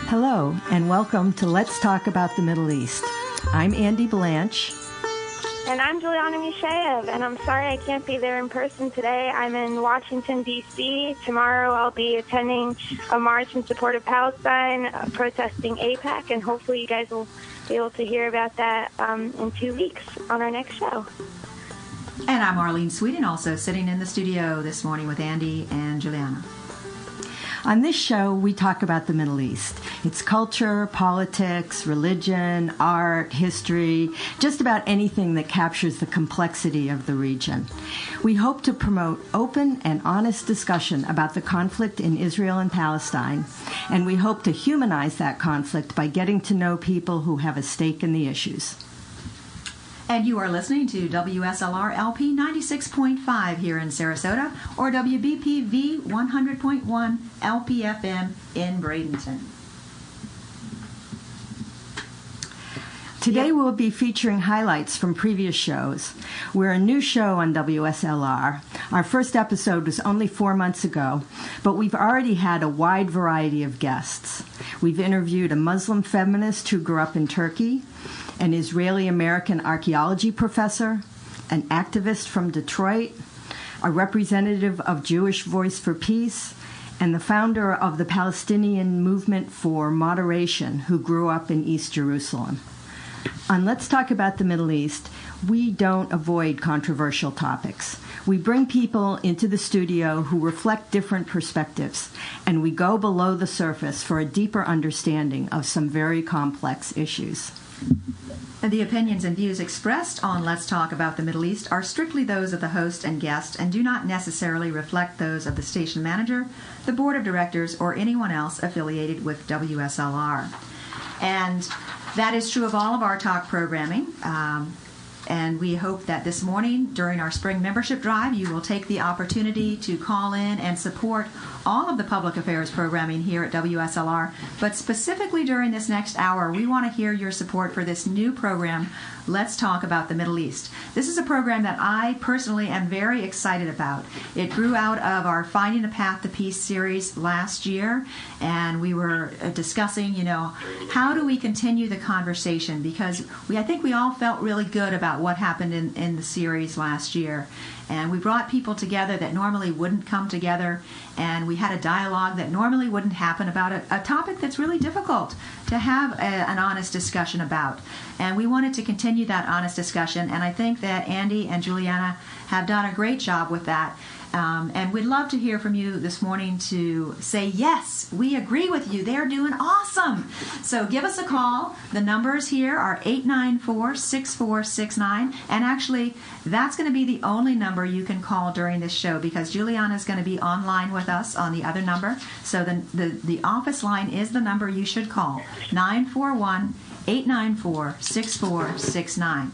Hello, and welcome to Let's Talk About the Middle East. I'm Andy Blanche. And I'm Juliana Mishayev, and I'm sorry I can't be there in person today. I'm in Washington, D.C. Tomorrow I'll be attending a march in support of Palestine, protesting AIPAC, and hopefully you guys will be able to hear about that in 2 weeks on our next show. And I'm Arlene Sweden, also sitting in the studio this morning with Andy and Juliana. On this show, we talk about the Middle East. Its culture, politics, religion, art, history, just about anything that captures the complexity of the region. We hope to promote open and honest discussion about the conflict in Israel and Palestine, and we hope to humanize that conflict by getting to know people who have a stake in the issues. And you are listening to WSLR LP 96.5 here in Sarasota, or WBPV 100.1 LPFM in Bradenton. Today we'll be featuring highlights from previous shows. We're a new show on WSLR. Our first episode was only 4 months ago, but we've already had a wide variety of guests. We've interviewed a Muslim feminist who grew up in Turkey, an Israeli-American archaeology professor, an activist from Detroit, a representative of Jewish Voice for Peace, and the founder of the Palestinian Movement for Moderation, who grew up in East Jerusalem. On Let's Talk About the Middle East, we don't avoid controversial topics. We bring people into the studio who reflect different perspectives, and we go below the surface for a deeper understanding of some very complex issues. The opinions and views expressed on Let's Talk About the Middle East are strictly those of the host and guest and do not necessarily reflect those of the station manager, the board of directors, or anyone else affiliated with WSLR. And that is true of all of our talk programming. And we hope that this morning, during our spring membership drive, you will take the opportunity to call in and support all of the public affairs programming here at WSLR. But specifically during this next hour, we want to hear your support for this new program, Let's Talk About the Middle East. This is a program that I personally am very excited about. It grew out of our Finding a Path to Peace series last year, and we were discussing, how do we continue the conversation? Because I think we all felt really good about what happened in the series last year. And we brought people together that normally wouldn't come together, and we had a dialogue that normally wouldn't happen about a topic that's really difficult to have an honest discussion about. And we wanted to continue that honest discussion, and I think that Andy and Juliana have done a great job with that. And we'd love to hear from you this morning to say, yes, we agree with you. They're doing awesome. So give us a call. The numbers here are 894-6469. And actually, that's going to be the only number you can call during this show because Juliana is going to be online with us on the other number. So the office line is the number you should call, 941-894-6469.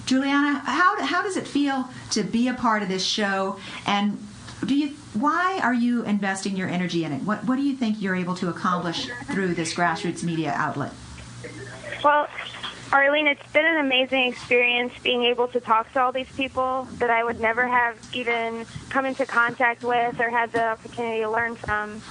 Juliana, how does it feel to be a part of this show, and why are you investing your energy in it? What do you think you're able to accomplish through this grassroots media outlet? Well, Arlene, it's been an amazing experience being able to talk to all these people that I would never have even come into contact with or had the opportunity to learn from.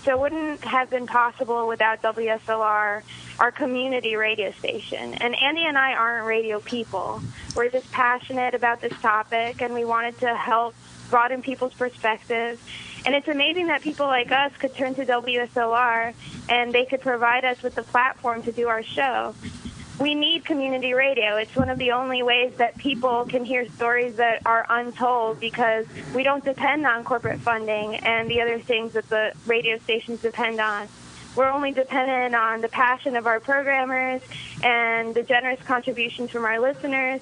So it wouldn't have been possible without WSLR, our community radio station. And Andy and I aren't radio people. We're just passionate about this topic, and we wanted to help broaden people's perspectives. And it's amazing that people like us could turn to WSLR, and they could provide us with the platform to do our show. We need community radio. It's one of the only ways that people can hear stories that are untold because we don't depend on corporate funding and the other things that the radio stations depend on. We're only dependent on the passion of our programmers and the generous contributions from our listeners.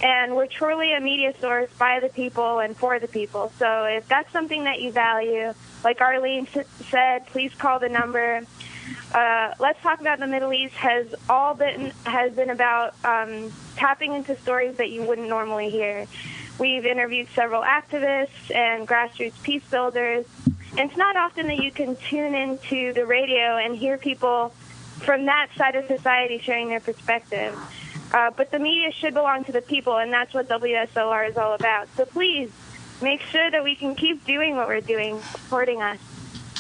And we're truly a media source by the people and for the people. So if that's something that you value, like Arlene said, please call the number. Let's Talk About the Middle East has been about tapping into stories that you wouldn't normally hear. We've interviewed several activists and grassroots peace builders, and it's not often that you can tune into the radio and hear people from that side of society sharing their perspective. But the media should belong to the people, and that's what WSLR is all about. So please make sure that we can keep doing what we're doing, supporting us.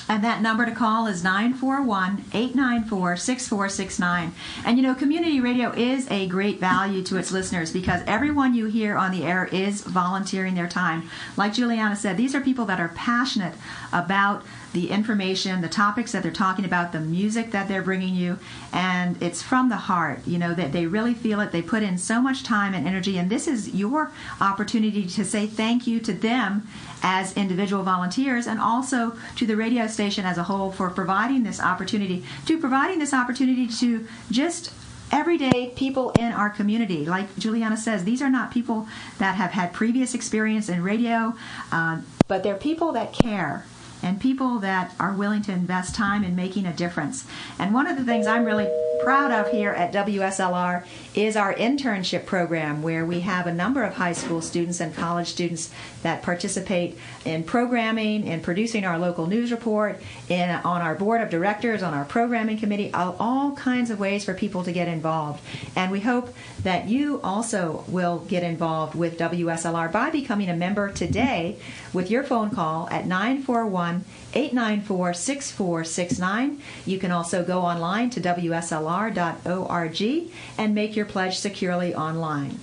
And that number to call is 941-894-6469. And community radio is a great value to its listeners because everyone you hear on the air is volunteering their time. Like Juliana said, these are people that are passionate about the information, the topics that they're talking about, the music that they're bringing you, and it's from the heart, that they really feel it. They put in so much time and energy, and this is your opportunity to say thank you to them as individual volunteers and also to the radio station as a whole for providing this opportunity to just everyday people in our community. Like Juliana says, these are not people that have had previous experience in radio, but they're people that care and people that are willing to invest time in making a difference. And one of the things I'm really proud of here at WSLR is our internship program, where we have a number of high school students and college students that participate in programming, in producing our local news report, on our board of directors, on our programming committee, all kinds of ways for people to get involved. And we hope that you also will get involved with WSLR by becoming a member today with your phone call at 941-894-6469. You can also go online to WSLR.org and make your pledge securely online.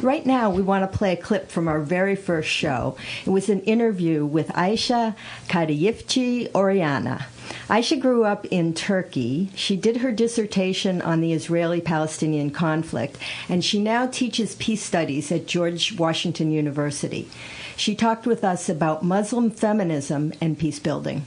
Right now, we want to play a clip from our very first show. It was an interview with Ayşe Kadayifçi Oriana. Ayşe grew up in Turkey. She did her dissertation on the Israeli-Palestinian conflict, and she now teaches peace studies at George Washington University. She talked with us about Muslim feminism and peace building.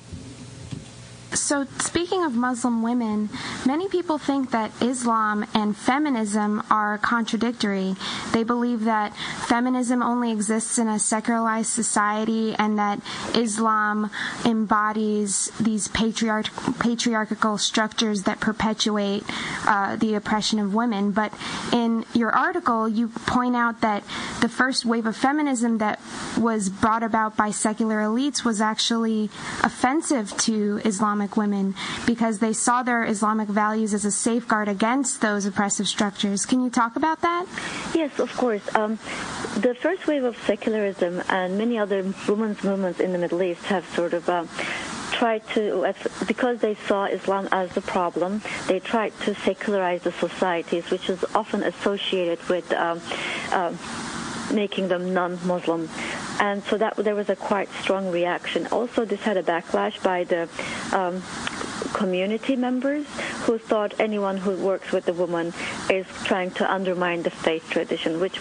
So, speaking of Muslim women, many people think that Islam and feminism are contradictory. They believe that feminism only exists in a secularized society and that Islam embodies these patriarchal structures that perpetuate the oppression of women. But in your article, you point out that the first wave of feminism that was brought about by secular elites was actually offensive to Islamic women because they saw their Islamic values as a safeguard against those oppressive structures. Can you talk about that? Yes, of course. The first wave of secularism and many other women's movements in the Middle East have sort of tried to, because they saw Islam as the problem, they tried to secularize the societies, which is often associated with making them non-Muslim. And so that there was a quite strong reaction. Also, this had a backlash by the community members who thought anyone who works with a woman is trying to undermine the faith tradition, which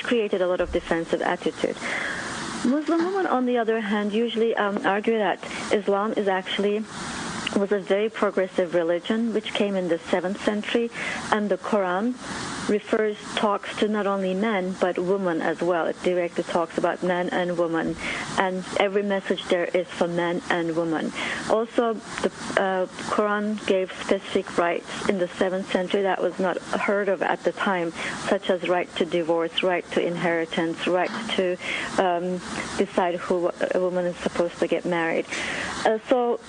created a lot of defensive attitude. Muslim women, on the other hand, usually argue that Islam was a very progressive religion, which came in the 7th century, and the Quran talks to not only men but women as well. It directly talks about men and women, and every message there is for men and women. Also, the Quran gave specific rights in the 7th century that was not heard of at the time, such as right to divorce, right to inheritance, right to decide who a woman is supposed to get married. So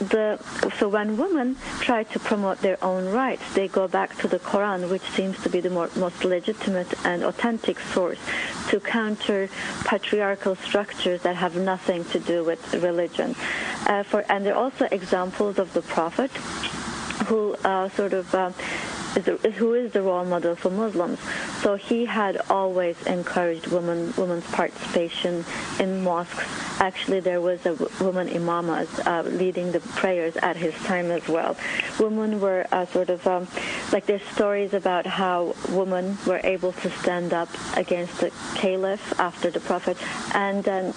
when women try to promote their own rights, they go back to the Quran, which seems to be the most legitimate and authentic source to counter patriarchal structures that have nothing to do with religion. And there are also examples of the Prophet who who is the role model for Muslims. So he had always encouraged women's participation in mosques. Actually, there was a woman imama leading the prayers at his time as well. Women were there's stories about how women were able to stand up against the caliph after the Prophet and then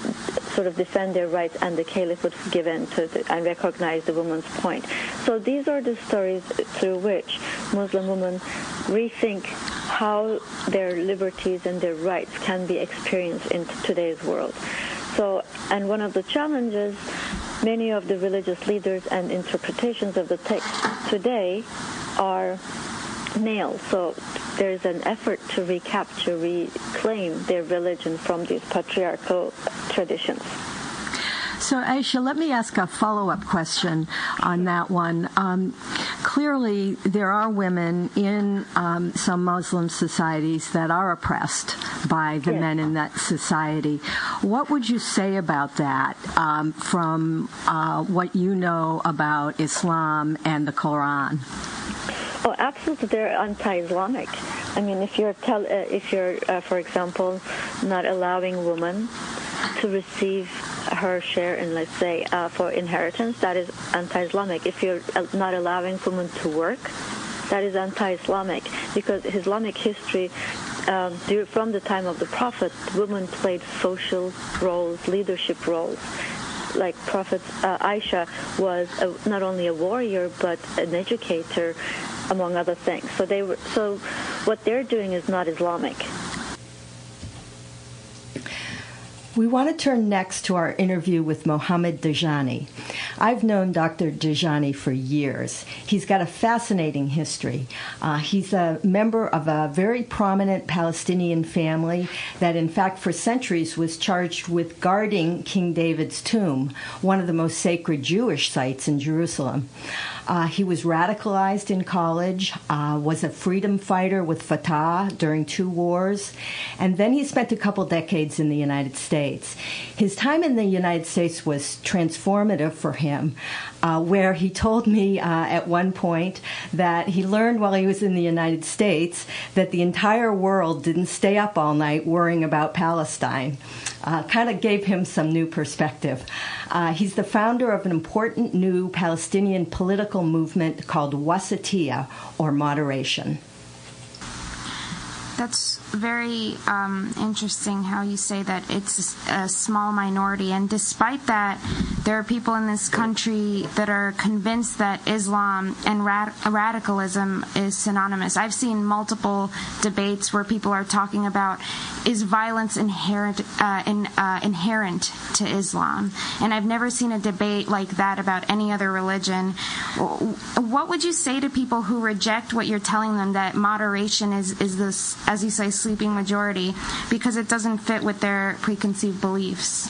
sort of defend their rights, and the caliph would give in and recognize the woman's point. So these are the stories through which Muslim women rethink how their liberties and their rights can be experienced in today's world. So, and one of the challenges, many of the religious leaders and interpretations of the text today are male. So there's an effort to reclaim their religion from these patriarchal traditions. So, Ayşe, let me ask a follow-up question on that one. clearly there are women in some Muslim societies that are oppressed by the men in that society. What would you say about that from what you know about Islam and the Quran? Oh, absolutely, they're anti-Islamic. I mean, if you're, for example, not allowing women to receive her share in, let's say, for inheritance, that is anti-Islamic. If you're not allowing women to work, that is anti-Islamic, because Islamic history, from the time of the Prophet, women played social roles, leadership roles. Like Prophet Aisha was not only a warrior but an educator, among other things. So what they're doing is not Islamic. We want to turn next to our interview with Mohammed Dajani. I've known Dr. Dajani for years. He's got a fascinating history. He's a member of a very prominent Palestinian family that, in fact, for centuries was charged with guarding King David's tomb, one of the most sacred Jewish sites in Jerusalem. He was radicalized in college, was a freedom fighter with Fatah during 2 wars, and then he spent a couple decades in the United States. His time in the United States was transformative for him, where he told me at one point that he learned while he was in the United States that the entire world didn't stay up all night worrying about Palestine. Kind of gave him some new perspective. He's the founder of an important new Palestinian political movement called Wasatiyah, or moderation. That's very interesting how you say that it's a small minority, and despite that, there are people in this country that are convinced that Islam and radicalism is synonymous. I've seen multiple debates where people are talking about, is violence inherent to Islam? And I've never seen a debate like that about any other religion. What would you say to people who reject what you're telling them, that moderation is this, as you say, sleeping majority, because it doesn't fit with their preconceived beliefs?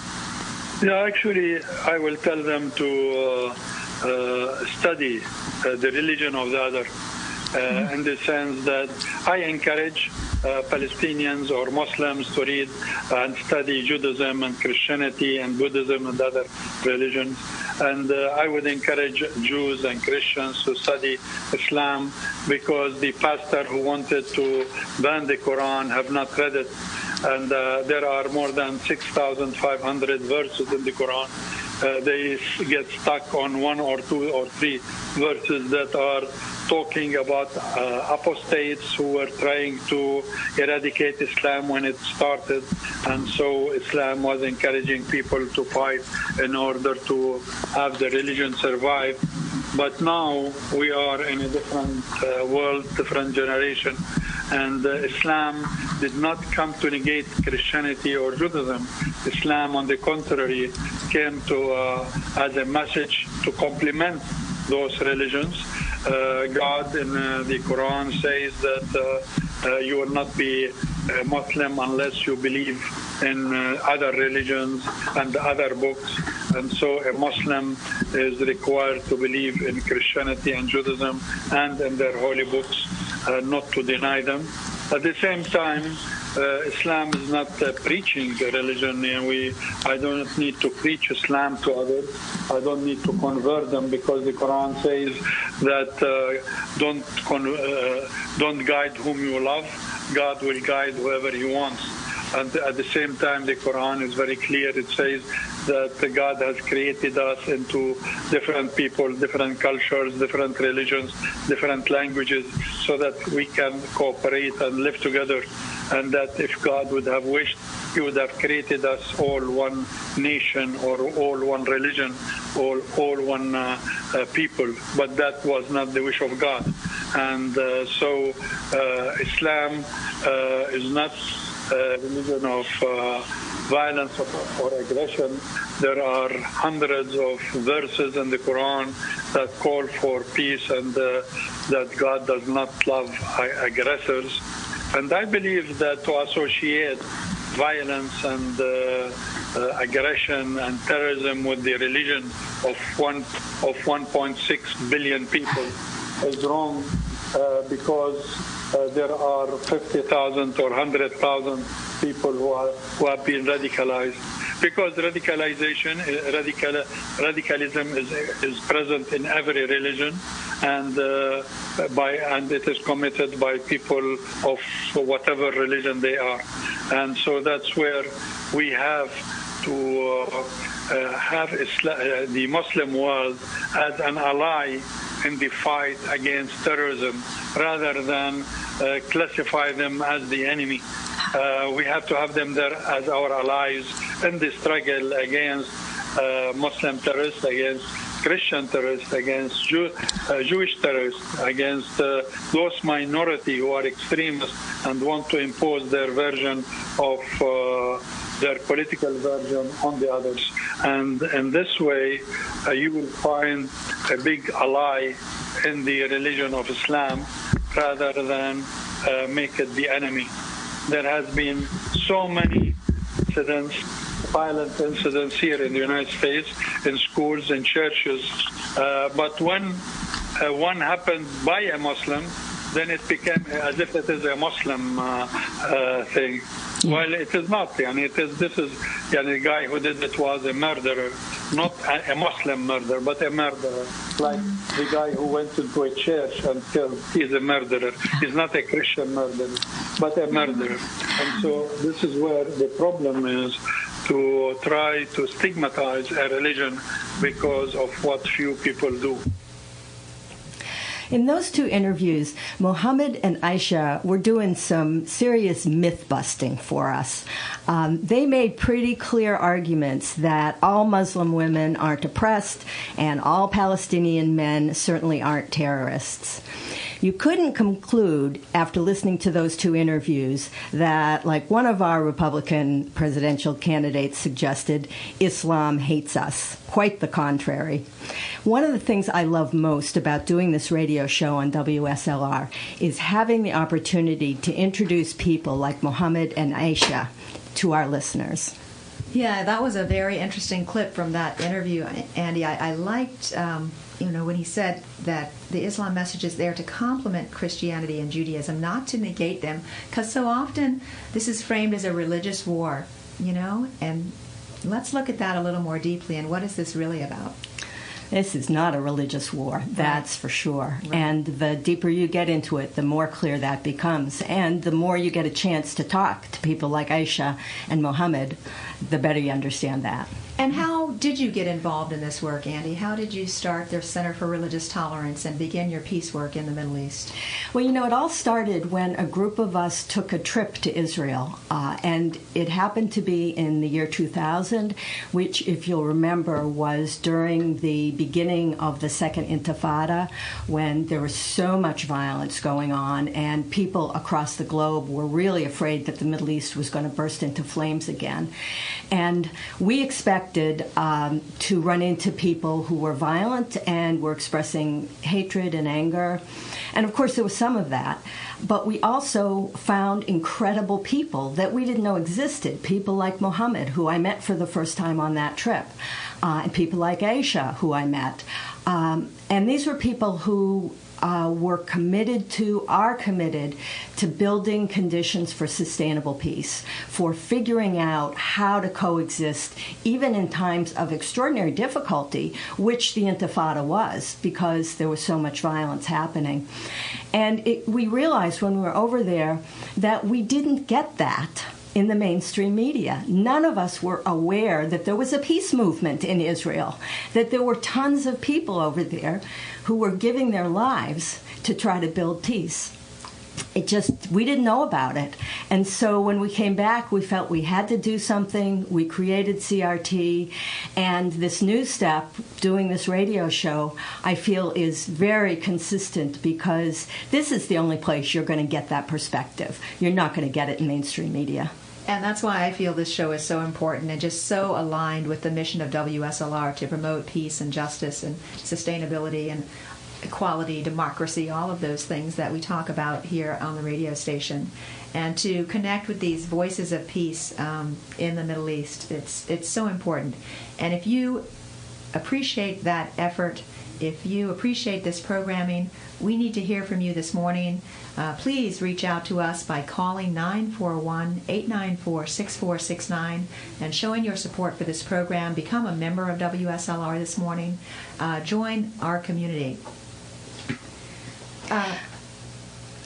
Yeah, actually, I will tell them to study the religion of the other, in the sense that I encourage Palestinians or Muslims to read and study Judaism and Christianity and Buddhism and other religions. And I would encourage Jews and Christians to study Islam, because the pastor who wanted to ban the Quran have not read it. And there are more than 6,500 verses in the Quran. They get stuck on 1 or 2 or 3 verses that are talking about apostates who were trying to eradicate Islam when it started. And so Islam was encouraging people to fight in order to have the religion survive. But now we are in a different world, different generation. And Islam did not come to negate Christianity or Judaism. Islam, on the contrary, came to as a message to complement those religions. God in the Quran says that you will not be a Muslim unless you believe in other religions and other books. And so a Muslim is required to believe in Christianity and Judaism and in their holy books, not to deny them. At the same time, Islam is not preaching a religion. I don't need to preach Islam to others. I don't need to convert them, because the Quran says that don't guide whom you love. God will guide whoever He wants. And at the same time, the Quran is very clear. It says that God has created us into different people, different cultures, different religions, different languages, so that we can cooperate and live together. And that if God would have wished, He would have created us all one nation, or all one religion, or all one people. But that was not the wish of God. And so Islam is not a religion of violence or aggression. There are hundreds of verses in the Quran that call for peace, and that God does not love aggressors. And I believe that to associate violence and aggression and terrorism with the religion of 1.6 billion people is wrong because there are 50,000 or 100,000 people who have been radicalized. Because radicalism is present in every religion, and it is committed by people of whatever religion they are, and so that's where we have to have the Muslim world as an ally in the fight against terrorism, rather than classify them as the enemy. We have to have them there as our allies in the struggle against Muslim terrorists, against Christian terrorists, against Jewish terrorists, against those minority who are extremists and want to impose their version of their political version on the others. And in this way, you will find a big ally in the religion of Islam rather than make it the enemy. There has been so many incidents, violent incidents here in the United States, in schools, in churches. But when one happened by a Muslim, then it became as if it is a Muslim thing. Well, it is not. This is a guy who did it was a murderer, not a Muslim murderer, but a murderer. Like the guy who went into a church and killed, he's a murderer. He's not a Christian murderer, but a murderer. And so this is where the problem is, to try to stigmatize a religion because of what few people do. In those two interviews, Mohammed and Aisha were doing some serious myth-busting for us. They made pretty clear arguments that all Muslim women aren't oppressed and all Palestinian men certainly aren't terrorists. You couldn't conclude, after listening to those two interviews, that, like one of our Republican presidential candidates suggested, Islam hates us. Quite the contrary. One of the things I love most about doing this radio show on WSLR is having the opportunity to introduce people like Mohammed and Aisha to our listeners. Yeah, that was a very interesting clip from that interview, Andy. I liked, when he said that the Islam message is there to complement Christianity and Judaism, not to negate them, because so often this is framed as a religious war, and let's look at that a little more deeply. And what is this really about? This is not a religious war, that's for sure. Right. And the deeper you get into it, the more clear that becomes. And the more you get a chance to talk to people like Aisha and Mohammed, the better you understand that. And how did you get involved in this work, Andy? How did you start the Center for Religious Tolerance and begin your peace work in the Middle East? Well, it all started when a group of us took a trip to Israel, and it happened to be in the year 2000, which, if you'll remember, was during the beginning of the Second Intifada, when there was so much violence going on, and people across the globe were really afraid that the Middle East was going to burst into flames again. And we expected to run into people who were violent and were expressing hatred and anger. And of course, there was some of that. But we also found incredible people that we didn't know existed. People like Mohammed, who I met for the first time on that trip, and people like Aisha, who I met. And these were people who are committed to building conditions for sustainable peace, for figuring out how to coexist, even in times of extraordinary difficulty, which the Intifada was, because there was so much violence happening. And we realized when we were over there that we didn't get that in the mainstream media. None of us were aware that there was a peace movement in Israel, that there were tons of people over there who were giving their lives to try to build peace. We didn't know about it. And so when we came back, we felt we had to do something. We created CRT. And this new step, doing this radio show, I feel is very consistent, because this is the only place you're going to get that perspective. You're not going to get it in mainstream media. And that's why I feel this show is so important and just so aligned with the mission of WSLR to promote peace and justice and sustainability and equality, democracy, all of those things that we talk about here on the radio station. And to connect with these voices of peace in the Middle East, it's so important. And if you appreciate that effort If you appreciate this programming, we need to hear from you this morning. Please reach out to us by calling 941-894-6469 and showing your support for this program. Become a member of WSLR this morning. Join our community.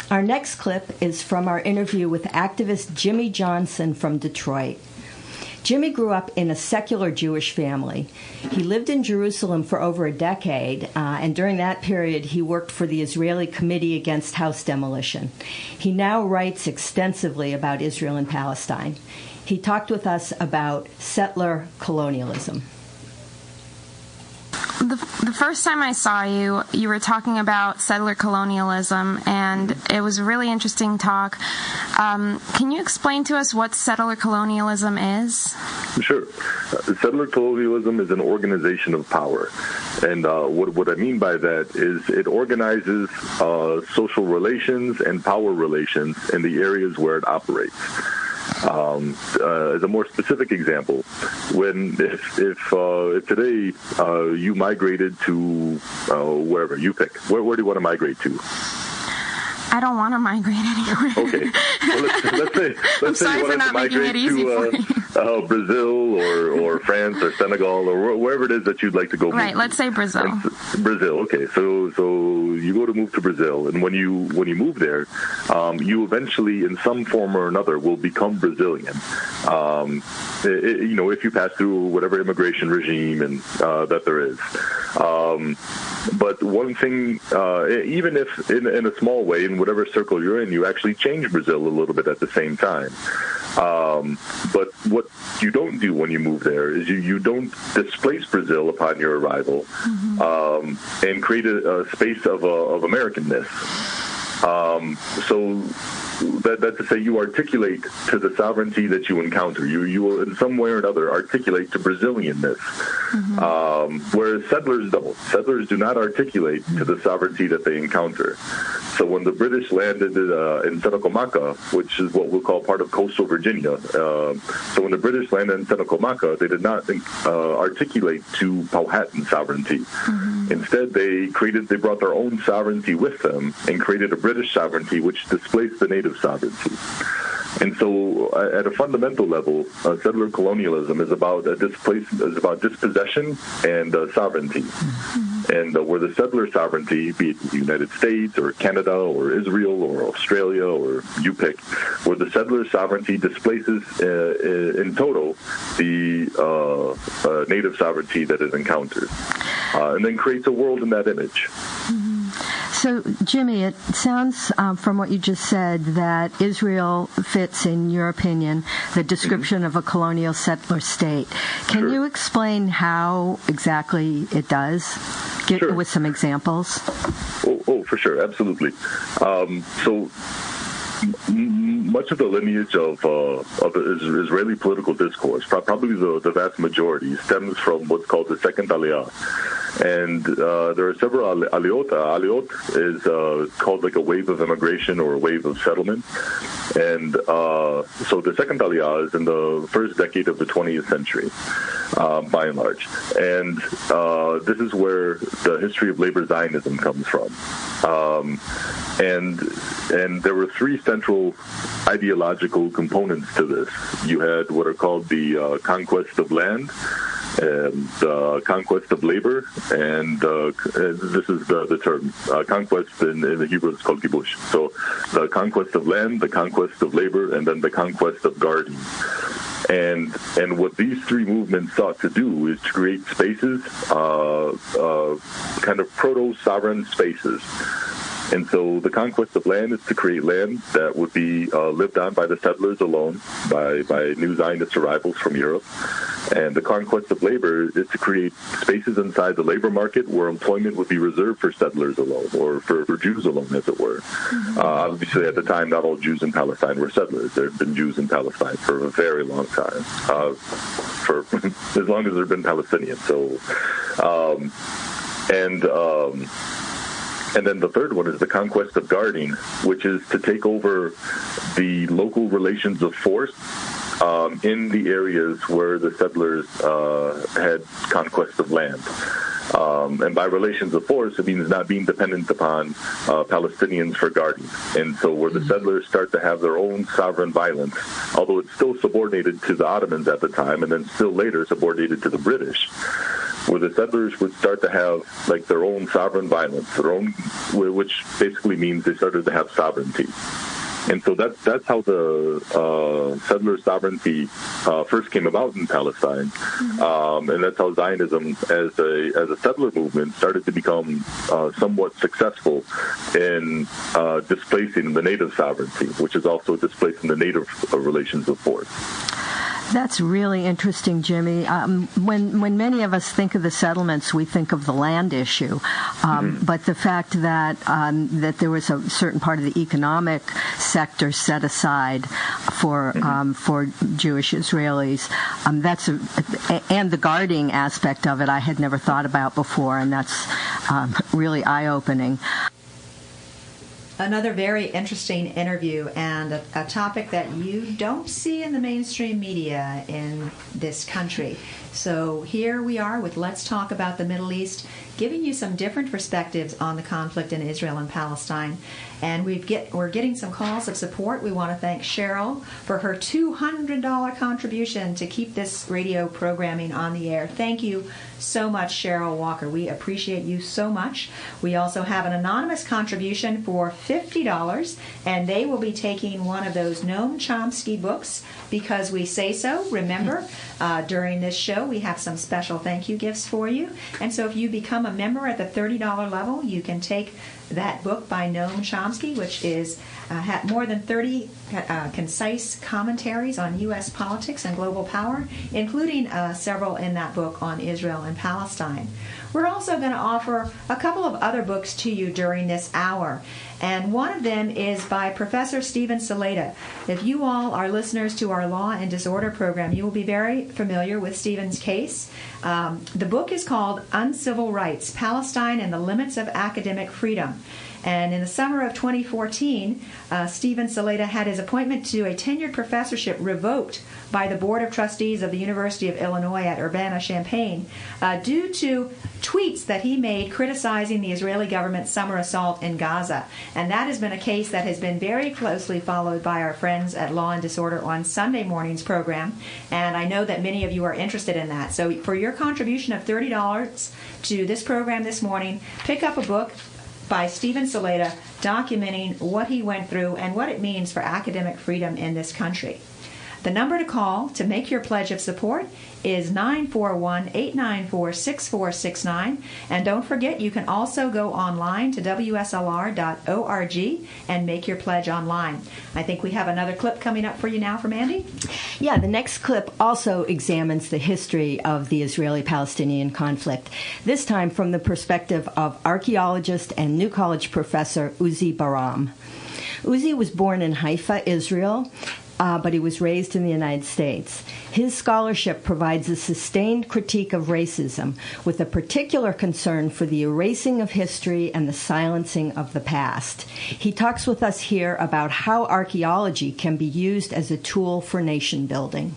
Our next clip is from our interview with activist Jimmy Johnson from Detroit. Jimmy grew up in a secular Jewish family. He lived in Jerusalem for over a decade, and during that period he worked for the Israeli Committee Against House Demolition. He now writes extensively about Israel and Palestine. He talked with us about settler colonialism. The first time I saw you, you were talking about settler colonialism, and it was a really interesting talk. Can you explain to us what settler colonialism is? Sure. Settler colonialism is an organization of power. And what I mean by that is it organizes social relations and power relations in the areas where it operates. As a more specific example, if today you migrated to wherever you pick, where do you want to migrate to? I don't want to migrate anywhere. Okay. Well, let's say you wanted to migrate to Brazil or France or Senegal or wherever it is that you'd like to go. Right. Let's say Brazil. Brazil. Okay. So you go to move to Brazil, and when you move there, you eventually, in some form or another, will become Brazilian. If you pass through whatever immigration regime and that there is. But one thing, even if in a small way, in whatever circle you're in, you actually change Brazil a little bit at the same time. But what you don't do when you move there is you don't displace Brazil upon your arrival, and create a space of Americanness. So that's to say you articulate to the sovereignty that you encounter. You will in some way or another articulate to Brazilianness. Whereas settlers don't. Settlers do not articulate to the sovereignty that they encounter. So when the British landed in Senecomaca, which is what we'll call part of coastal Virginia, so when the British landed in Senecomaca, they did not articulate to Powhatan sovereignty. Instead, they brought their own sovereignty with them and created a British sovereignty which displaced the native sovereignty. And so, at a fundamental level, settler colonialism is about dispossession and sovereignty. And where the settler sovereignty, be it the United States or Canada or Israel or Australia or you pick, where the settler sovereignty displaces in total the native sovereignty that is encountered, and then creates a world in that image. So, Jimmy, it sounds from what you just said that Israel fits, in your opinion, the description of a colonial settler state. Can you explain how exactly it does? With some examples. Oh, for sure, absolutely. So much of the lineage of Israeli political discourse, probably the vast majority, stems from what's called the Second Aliyah. And there are several aliyot. Aliyot is called like a wave of immigration or a wave of settlement. And so the Second Aliyah is in the first decade of the 20th century, by and large. And this is where the history of labor Zionism comes from. And there were three central ideological components to this. You had what are called the conquest of land, the conquest of labor, and this is the term. Conquest in the Hebrew is called kibush. So the conquest of land, the conquest of labor, and then the conquest of garden. And what these three movements sought to do is to create spaces, kind of proto-sovereign spaces. And so the conquest of land is to create land that would be lived on by the settlers alone, by new Zionist arrivals from Europe. And the conquest of labor is to create spaces inside the labor market where employment would be reserved for settlers alone, or for Jews alone, as it were. Obviously, at the time, not all Jews in Palestine were settlers. There had been Jews in Palestine for a very long time, for as long as there had been Palestinians. So, and then the third one is the conquest of guarding, which is to take over the local relations of force in the areas where the settlers had conquest of land. And by relations of force, it means not being dependent upon Palestinians for guarding. And so where the settlers start to have their own sovereign violence, although it's still subordinated to the Ottomans at the time, and then still later subordinated to the British, where the settlers would start to have like their own sovereign violence, their own, which basically means they started to have sovereignty. And so that's how the settler sovereignty first came about in Palestine, and that's how Zionism, as a settler movement, started to become somewhat successful in displacing the native sovereignty, which is also displacing the native relations of force. That's really interesting, Jimmy. When many of us think of the settlements, we think of the land issue, but the fact that that there was a certain part of the economic sector set aside for Jewish Israelis, and the guarding aspect of it, I had never thought about before, and that's really eye-opening. Another very interesting interview and a topic that you don't see in the mainstream media in this country. So here we are with Let's Talk About the Middle East, giving you some different perspectives on the conflict in Israel and Palestine. And we're getting some calls of support. We want to thank Cheryl for her $200 contribution to keep this radio programming on the air. Thank you so much, Cheryl Walker. We appreciate you so much. We also have an anonymous contribution for $50, and they will be taking one of those Noam Chomsky books because we say so. Remember, during this show, we have some special thank you gifts for you. And so if you become a member at the $30 level, you can take that book by Noam Chomsky, which is had more than 30 concise commentaries on U.S. politics and global power, including several in that book on Israel and Palestine. We're also going to offer a couple of other books to you during this hour, and one of them is by Professor Stephen Saleta. If you all are listeners to our Law and Disorder program, you will be very familiar with Stephen's case. The book is called Uncivil Rights, Palestine and the Limits of Academic Freedom. And in the summer of 2014, Stephen Saleta had his appointment to a tenured professorship revoked by the Board of Trustees of the University of Illinois at Urbana-Champaign due to tweets that he made criticizing the Israeli government's summer assault in Gaza. And that has been a case that has been very closely followed by our friends at Law and Disorder on Sunday morning's program. And I know that many of you are interested in that. So for your contribution of $30 to this program this morning, pick up a book by Stephen Saleta documenting what he went through and what it means for academic freedom in this country. The number to call to make your pledge of support is 941-894-6469. And don't forget, you can also go online to WSLR.org and make your pledge online. I think we have another clip coming up for you now from Andy. Yeah, the next clip also examines the history of the Israeli-Palestinian conflict, this time from the perspective of archaeologist and New College professor Uzi Baram. Uzi was born in Haifa, Israel, but he was raised in the United States. His scholarship provides a sustained critique of racism, with a particular concern for the erasing of history and the silencing of the past. He talks with us here about how archaeology can be used as a tool for nation building.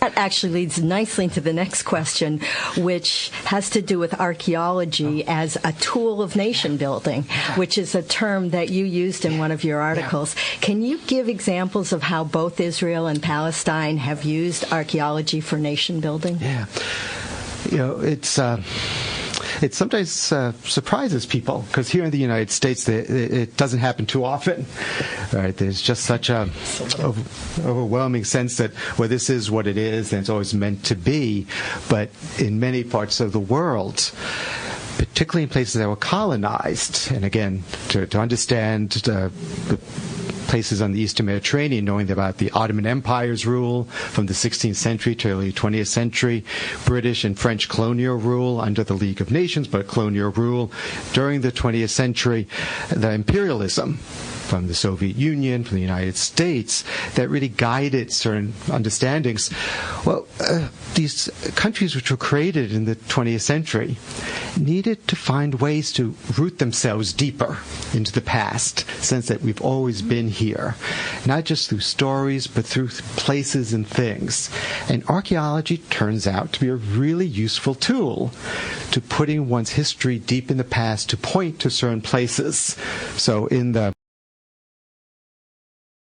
That actually leads nicely into the next question, which has to do with archaeology as a tool of nation building, which is a term that you used in one of your articles. Can you give examples of how both Israel and Palestine have used archaeology for nation building? Yeah. You know, it sometimes surprises people, because here in the United States it doesn't happen too often. Right? There's just such a overwhelming sense that, well, this is what it is and it's always meant to be. But in many parts of the world, particularly in places that were colonized, and again, to understand the places on the Eastern Mediterranean, knowing about the Ottoman Empire's rule from the 16th century to early 20th century, British and French colonial rule under the League of Nations, but colonial rule during the 20th century, the imperialism from the Soviet Union, from the United States, that really guided certain understandings. Well, these countries which were created in the 20th century needed to find ways to root themselves deeper into the past, sense that we've always been here. not just through stories, but through places and things. And archaeology turns out to be a really useful tool to putting one's history deep in the past to point to certain places. So in the